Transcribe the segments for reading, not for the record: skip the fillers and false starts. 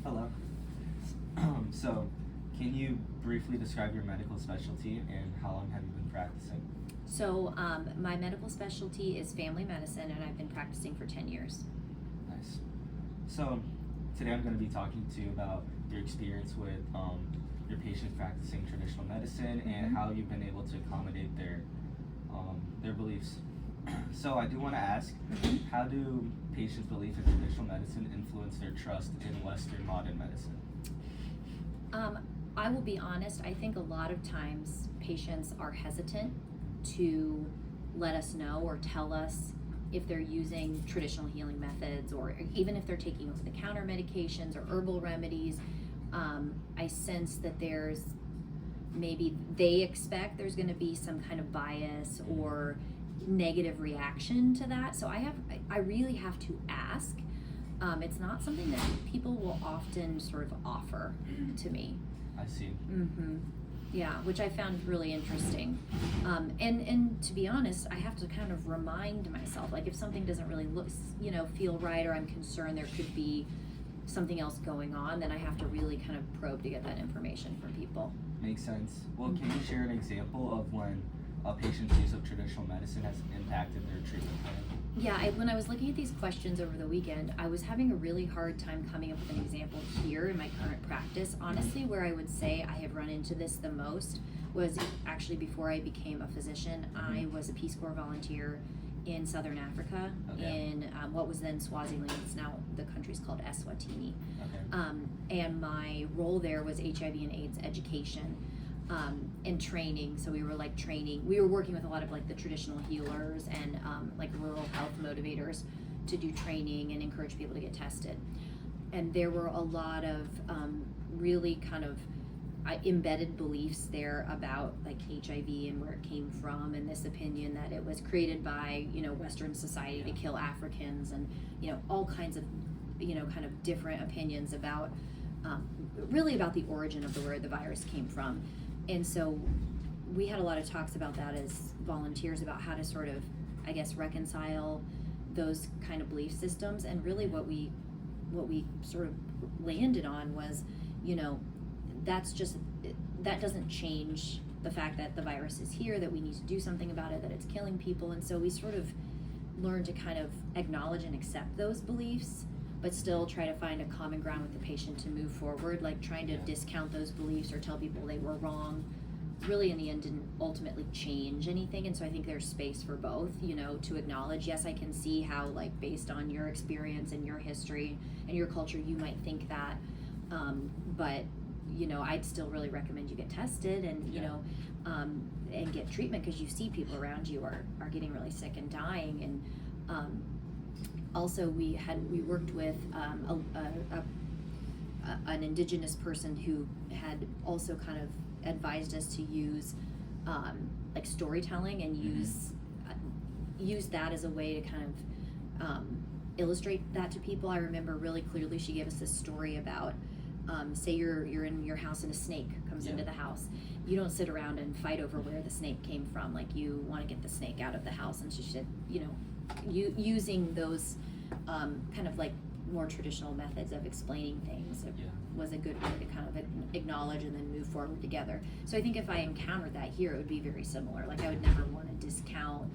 Hello. So, can you briefly describe your medical specialty and how long have you been practicing? So, my medical specialty is family medicine, and I've been practicing for 10 years. Nice. So, today I'm going to be talking to you about your experience with your patients practicing traditional medicine and how you've been able to accommodate their beliefs. So, I do want to ask, how do patients' belief in traditional medicine influence their trust in Western modern medicine? I will be honest, I think a lot of times patients are hesitant to let us know or tell us if they're using traditional healing methods, or even if they're taking over-the-counter medications or herbal remedies. I sense that maybe they expect there's going to be some kind of bias or negative reaction to that. So I really have to ask. It's not something that people will often sort of offer to me. I see. Yeah, which I found really interesting. And to be honest, I have to kind of remind myself, like if something doesn't really feel right, or I'm concerned there could be something else going on, then I have to really kind of probe to get that information from people. Makes sense. Well, can you share an example of when a patient's use of traditional medicine has impacted their treatment plan? Yeah, when I was looking at these questions over the weekend, I was having a really hard time coming up with an example here in my current practice. Honestly, where I would say I have run into this the most was actually before I became a physician. I was a Peace Corps volunteer in Southern Africa, in what was then Swaziland. It's now the country's called Eswatini. And my role there was HIV and AIDS education. And training. So we were working with a lot of like the traditional healers and like rural health motivators to do training and encourage people to get tested. And there were a lot of really kind of embedded beliefs there about like HIV and where it came from, and this opinion that it was created by Western society to kill Africans, and all kinds of kind of different opinions about really about the origin of where the virus came from. And so we had a lot of talks about that as volunteers, about how to sort of, I guess, reconcile those kind of belief systems. And really what we sort of landed on was, that doesn't change the fact that the virus is here, that we need to do something about it, that it's killing people. And so we sort of learned to kind of acknowledge and accept those beliefs, but still try to find a common ground with the patient to move forward. Like trying to discount those beliefs or tell people they were wrong really in the end didn't ultimately change anything. And so I think there's space for both, to acknowledge, yes, I can see how, like, based on your experience and your history and your culture, you might think that, but I'd still really recommend you get tested and and get treatment, because you see people around you are getting really sick and dying. And also, we worked with an indigenous person who had also kind of advised us to use like storytelling and use that as a way to kind of illustrate that to people. I remember really clearly she gave us this story about say you're in your house and a snake comes into the house. You don't sit around and fight over where the snake came from. Like, you want to get the snake out of the house. And she said, using those kind of like more traditional methods of explaining things was a good way to kind of acknowledge and then move forward together. So I think if I encountered that here, it would be very similar. Like, I would never want to discount.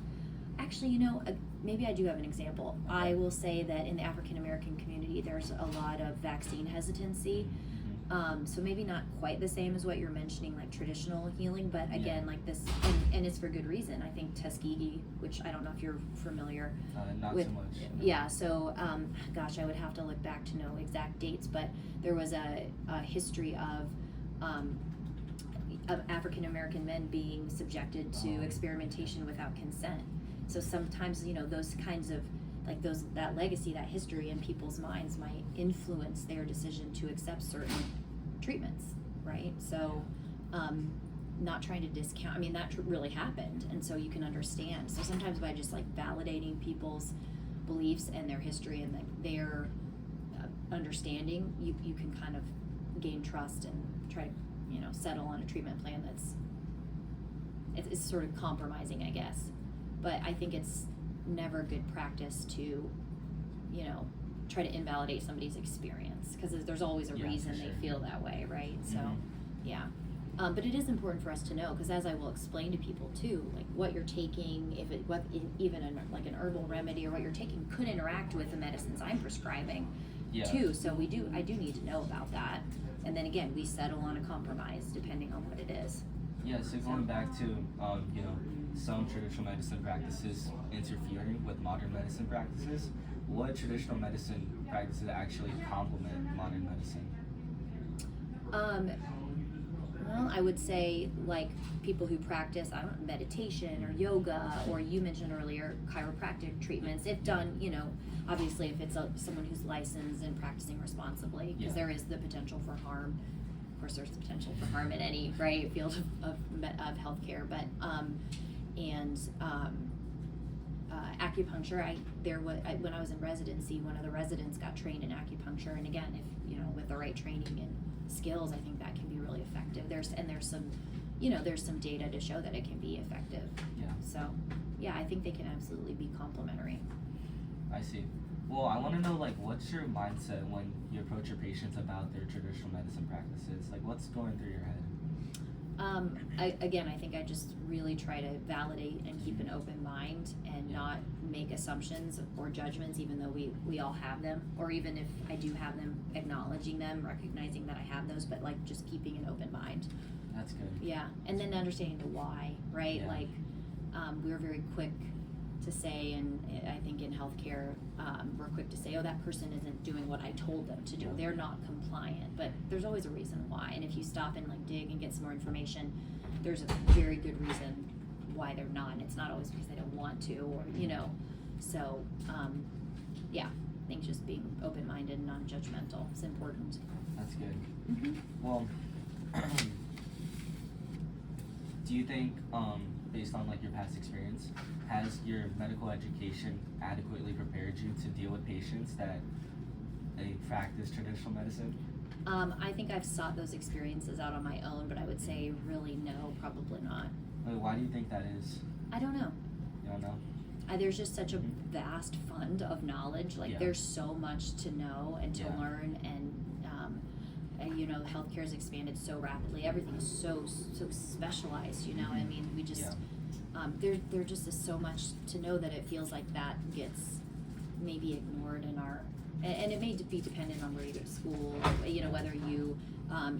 Actually, maybe I do have an example. I will say that in the African American community, there's a lot of vaccine hesitancy. So maybe not quite the same as what you're mentioning, like traditional healing, but again, like this, and it's for good reason. I think Tuskegee, which I don't know if you're familiar with. So much. Yeah, so gosh, I would have to look back to know exact dates, but there was a history of African American men being subjected to experimentation without consent. So sometimes, those kinds of, like that legacy, that history in people's minds might influence their decision to accept certain treatments, right? So not trying to discount, that really happened, and so you can understand. So sometimes by just like validating people's beliefs and their history and their understanding, you can kind of gain trust and try to settle on a treatment plan it's sort of compromising, I guess. But I think it's never good practice to try to invalidate somebody's experience, because there's always a Yeah, reason for they sure. feel that way, right? So, Mhm. yeah. But it is important for us to know, because as I will explain to people too, like what you're taking, if it even like an herbal remedy or what you're taking could interact with the medicines I'm prescribing Yeah. too. So I do need to know about that. And then again, we settle on a compromise depending on what it is. Yeah, so going back to, you know, some traditional medicine practices interfering with modern medicine practices, what traditional medicine practices actually complement modern medicine? Well, I would say like people who practice, I don't know, meditation or yoga, or you mentioned earlier chiropractic treatments, if done, you know, obviously if it's someone who's licensed and practicing responsibly, because Yeah. there is the potential for harm. Of course, there's the potential for harm in any field of healthcare, but acupuncture. When I was in residency, one of the residents got trained in acupuncture, and again, if you know, with the right training and skills, I think that can be really effective. There's some data to show that it can be effective. Yeah. So, yeah, I think they can absolutely be complementary. I see. Well, I want to know, like, what's your mindset when you approach your patients about their traditional medicine practices? Like, what's going through your head? I think I just really try to validate and keep an open mind and Yeah. not make assumptions or judgments, even though we all have them, or even if I do have them, acknowledging them, recognizing that I have those, but like just keeping an open mind. That's good. Yeah, and then understanding the why, right? Yeah. Like, we're very quick to say, and I think in healthcare, we're quick to say, oh, that person isn't doing what I told them to do. Yeah. They're not compliant, but there's always a reason why. And if you stop and like dig and get some more information, there's a very good reason why they're not. And it's not always because they don't want to, or, you know, so, yeah, I think just being open-minded and non-judgmental is important. That's good. Mm-hmm. Well, do you think, based on like your past experience, has your medical education adequately prepared you to deal with patients that they practice traditional medicine? I think I've sought those experiences out on my own, but I would say really no, probably not. Like, why do you think that is? I don't know. You don't know? There's just such a Mhm. vast fund of knowledge. Like, Yeah. there's so much to know and to Yeah. learn, and you know, healthcare has expanded so rapidly. Everything is so specialized. You know, I mean, we just Yeah. there just is so much to know that it feels like that gets maybe ignored in our. And it may be dependent on where you go to school, you know, whether you,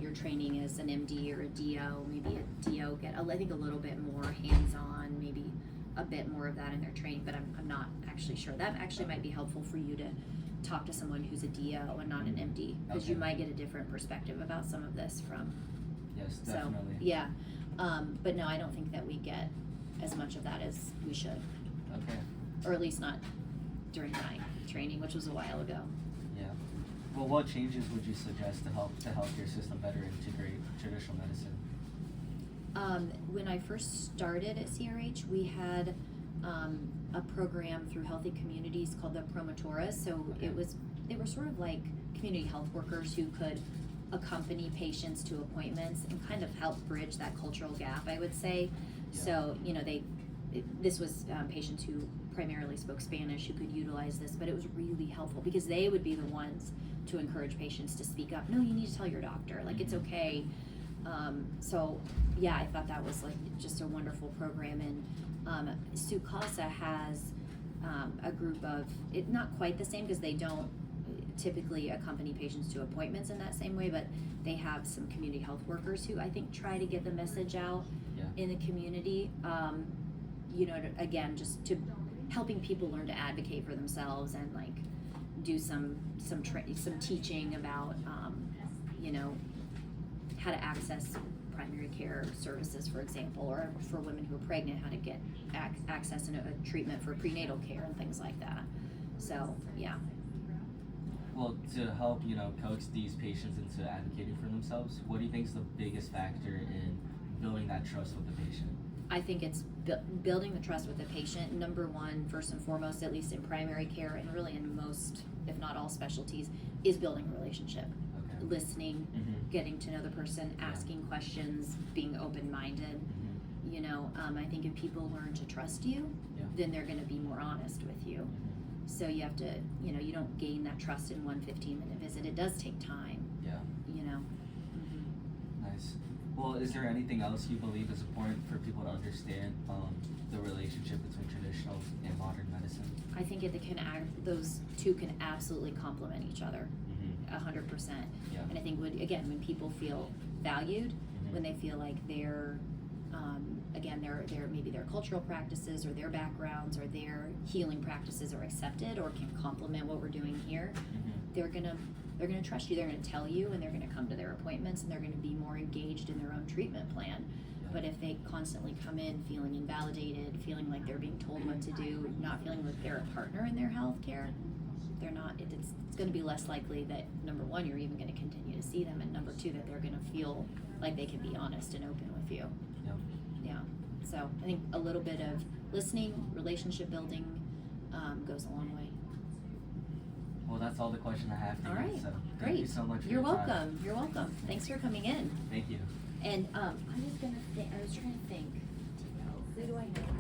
your training as an MD or a DO, maybe a DO I think a little bit more hands-on, maybe a bit more of that in their training, but I'm not actually sure. That actually might be helpful for you to talk to someone who's a DO and not an MD, because you Okay. might get a different perspective about some of this from, Yes, so, definitely. yeah. But no, I don't think that we get as much of that as we should, Okay. or at least not during my training, which was a while ago. Yeah. Well, what changes would you suggest to help the healthcare system better integrate traditional medicine? When I first started at CRH, we had a program through Healthy Communities called the Promotoras. So Okay. they were sort of like community health workers who could accompany patients to appointments and kind of help bridge that cultural gap, I would say. Yeah. So, you know, this was patients who primarily spoke Spanish who could utilize this, but it was really helpful because they would be the ones to encourage patients to speak up. No, you need to tell your doctor, like, it's Mhm. okay. So yeah, I thought that was like just a wonderful program. And Sukasa has a group of, not quite the same because they don't typically accompany patients to appointments in that same way, but they have some community health workers who I think try to get the message out Yeah. in the community. You know, again, just to helping people learn to advocate for themselves and like do some teaching about you know, how to access primary care services, for example, or for women who are pregnant, how to get access and a treatment for prenatal care and things like that. So yeah. Well, to help, you know, coax these patients into advocating for themselves, what do you think is the biggest factor in building that trust with the patient? I think it's building the trust with the patient. Number one, first and foremost, at least in primary care and really in most, if not all specialties, is building a relationship. Okay. Listening, Mm-hmm. getting to know the person, Yeah. asking questions, being open-minded. Mm-hmm. You know, I think if people learn to trust you, Yeah. then they're going to be more honest with you. Mm-hmm. So you have to, you don't gain that trust in one 15-minute visit. It does take time, Yeah. Nice. Well, is there anything else you believe is important for people to understand the relationship between traditional and modern medicine? I think those two can absolutely complement each other, 100%. Yeah. And I think when people feel valued, when they feel like their maybe their cultural practices or their backgrounds or their healing practices are accepted or can complement what we're doing here, they're gonna trust you. They're gonna tell you, and they're gonna come to their appointments, and they're gonna be more engaged in their own treatment plan. But if they constantly come in feeling invalidated, feeling like they're being told what to do, not feeling like they're a partner in their health care, they're not. It's going to be less likely that, number one, you're even going to continue to see them, and number two, that they're going to feel like they can be honest and open with you. Yeah. So I think a little bit of listening, relationship building goes a long way. Well, that's all the question I have for All you. right. So Great. Thank you so much for You're your welcome. time. You're welcome. Thanks for coming in. Thank you. And I was trying to think. Who do I know?